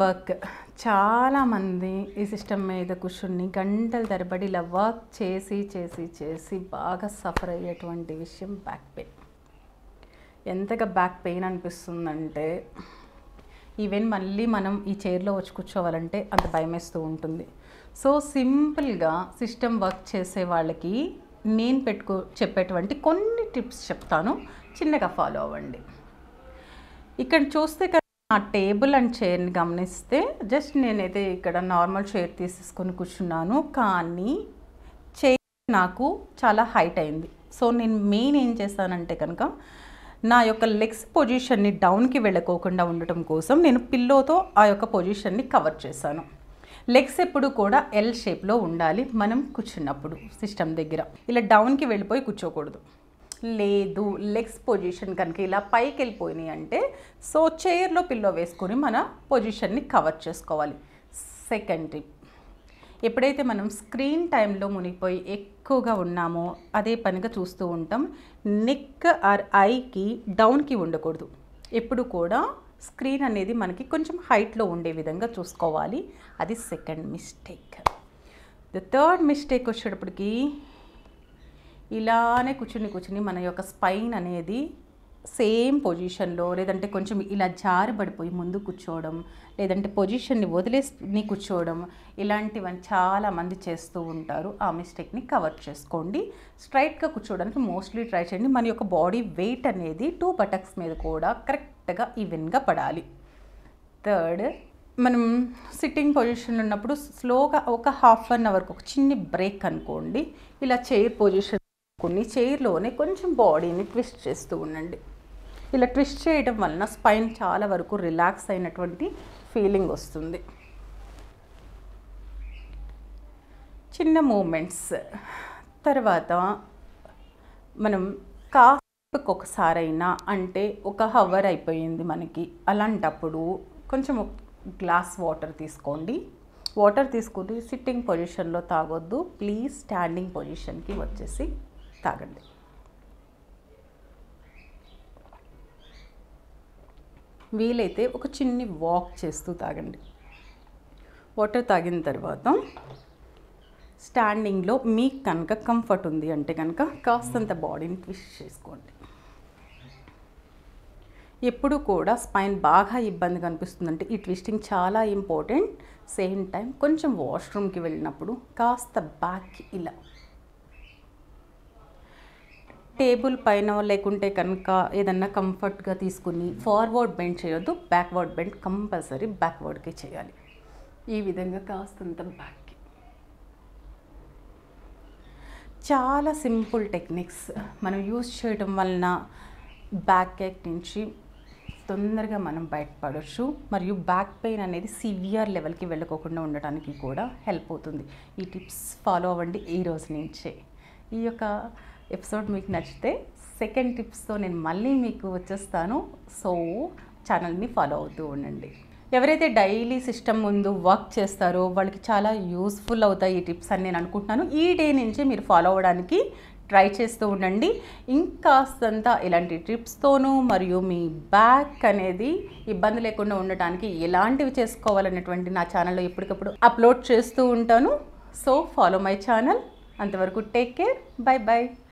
Work. చాలామంది ఈ system మీద కూర్చుని గంటల తరబడి ఇలా వర్క్ చేసి బాగా సఫర్ అయ్యేటువంటి విషయం బ్యాక్ పెయిన్. ఎంతగా బ్యాక్ పెయిన్ అనిపిస్తుందంటే ఈవెన్ మళ్ళీ మనం ఈ చైర్లో వచ్చి కూర్చోవాలంటే అంత భయమేస్తూ ఉంటుంది. సో సింపుల్గా సిస్టమ్ వర్క్ చేసే వాళ్ళకి నేను చెప్పేటువంటి కొన్ని టిప్స్ చెప్తాను, చిన్నగా ఫాలో అవ్వండి. ఇక్కడ చూస్తే ఆ టేబుల్ అండ్ చైర్ని గమనిస్తే జస్ట్ నేనైతే ఇక్కడ నార్మల్ చైర్ తీసేసుకొని కూర్చున్నాను, కానీ చైర్ నాకు చాలా హైట్ అయింది. సో నేను మెయిన్ ఏం చేస్తానంటే కనుక నా యొక్క లెగ్స్ పొజిషన్ని డౌన్కి వెళ్ళకోకుండా ఉండటం కోసం నేను పిల్లోతో ఆ యొక్క పొజిషన్ని కవర్ చేశాను. లెగ్స్ ఎప్పుడు కూడా ఎల్ షేప్లో ఉండాలి మనం కూర్చున్నప్పుడు సిస్టమ్ దగ్గర. ఇలా డౌన్కి వెళ్ళిపోయి కూర్చోకూడదు. లేదు లెగ్స్ పొజిషన్ కనుక ఇలా పైకి వెళ్ళిపోయినాయి అంటే సో చైర్లో పిల్లో వేసుకొని మన పొజిషన్ని కవర్ చేసుకోవాలి. సెకండ్ టిప్, ఎప్పుడైతే మనం స్క్రీన్ టైంలో మునిగిపోయి ఎక్కువగా ఉన్నామో అదే పనిగా చూస్తూ ఉంటాం, నెక్ ఆర్ ఐకి డౌన్కి ఉండకూడదు. ఎప్పుడు కూడా స్క్రీన్ అనేది మనకి కొంచెం హైట్లో ఉండే విధంగా చూసుకోవాలి. అది second mistake. The third mistake వచ్చేటప్పటికి ఇలానే కూర్చుని మన యొక్క స్పైన్ అనేది సేమ్ పొజిషన్లో లేదంటే కొంచెం ఇలా జారిపడిపోయి ముందు కూర్చోవడం, లేదంటే పొజిషన్ని వదిలేసి కూర్చోవడం, ఇలాంటివన్నీ చాలామంది చేస్తూ ఉంటారు. ఆ మిస్టేక్ని కవర్ చేసుకోండి. స్ట్రైట్గా కూర్చోవడానికి మోస్ట్లీ ట్రై చేయండి. మన యొక్క బాడీ వెయిట్ అనేది 2 బటక్స్ మీద కూడా కరెక్ట్గా ఈవెన్గా పడాలి. థర్డ్, మనం సిట్టింగ్ పొజిషన్ ఉన్నప్పుడు స్లోగా ఒక ½ అవర్కి ఒక చిన్న బ్రేక్ అనుకోండి. ఇలా చైర్ పొజిషన్ కొన్ని చైర్లోనే కొంచెం బాడీని ట్విస్ట్ చేస్తూ ఉండండి. ఇలా ట్విస్ట్ చేయడం వలన స్పైన్ చాలా వరకు రిలాక్స్ అయినటువంటి ఫీలింగ్ వస్తుంది. చిన్న మూమెంట్స్ తర్వాత మనం కాసేపు ఒకసారైనా, అంటే ఒక హవర్ అయిపోయింది మనకి, అలాంటప్పుడు కొంచెం గ్లాస్ వాటర్ తీసుకోండి. వాటర్ తీసుకుని సిట్టింగ్ పొజిషన్లో తాగొద్దు, ప్లీజ్ స్టాండింగ్ పొజిషన్కి వచ్చేసి తాగండి. వీలైతే ఒక చిన్ని వాక్ చేస్తూ తాగండి. వాటర్ తాగిన తర్వాత స్టాండింగ్లో మీకు కనుక కంఫర్ట్ ఉంది అంటే కనుక కాస్తంత బాడీని ట్విస్ట్ చేసుకోండి. ఎప్పుడు కూడా స్పైన్ బాగా ఇబ్బందిగా అనిపిస్తుందంటే ఈ ట్విస్టింగ్ చాలా ఇంపార్టెంట్. సేమ్ టైం కొంచెం వాష్రూమ్కి వెళ్ళినప్పుడు కాస్త బ్యాక్ ఇలా టేబుల్ పైన లేకుంటే కనుక ఏదన్నా కంఫర్ట్గా తీసుకుని ఫార్వర్డ్ బెండ్ చేయొద్దు, బ్యాక్వర్డ్ బెండ్ కంపల్సరీ బ్యాక్వర్డ్కి చేయాలి. ఈ విధంగా కాస్తంత బ్యాక్కి. చాలా సింపుల్ టెక్నిక్స్ మనం యూజ్ చేయడం వలన బ్యాక్ ఏక్ నుంచి తొందరగా మనం బయటపడవచ్చు, మరియు బ్యాక్ పెయిన్ అనేది సివియర్ లెవెల్కి వెళ్ళకోకుండా ఉండటానికి కూడా హెల్ప్ అవుతుంది. ఈ టిప్స్ ఫాలో అవ్వండి ఈ రోజు నుంచే. ఈ యొక్క ఎపిసోడ్ మీకు నచ్చితే సెకండ్ టిప్స్తో నేను మళ్ళీ మీకు వచ్చేస్తాను. సో ఛానల్ని ఫాలో అవుతూ ఉండండి. ఎవరైతే డైలీ సిస్టమ్ ముందు వర్క్ చేస్తారో వాళ్ళకి చాలా యూస్ఫుల్ అవుతాయి ఈ టిప్స్ అని నేను అనుకుంటున్నాను. ఈ డే నుంచి మీరు ఫాలో అవ్వడానికి ట్రై చేస్తూ ఉండండి. ఇంకాస్తంత ఇలాంటి టిప్స్తోనూ మరియు మీ బ్యాక్ అనేది ఇబ్బంది లేకుండా ఉండటానికి ఎలాంటివి చేసుకోవాలనేటువంటి నా ఛానల్లో ఎప్పటికప్పుడు అప్లోడ్ చేస్తూ ఉంటాను. So follow my channel. అంతవరకు టేక్ కేర్, బై బై.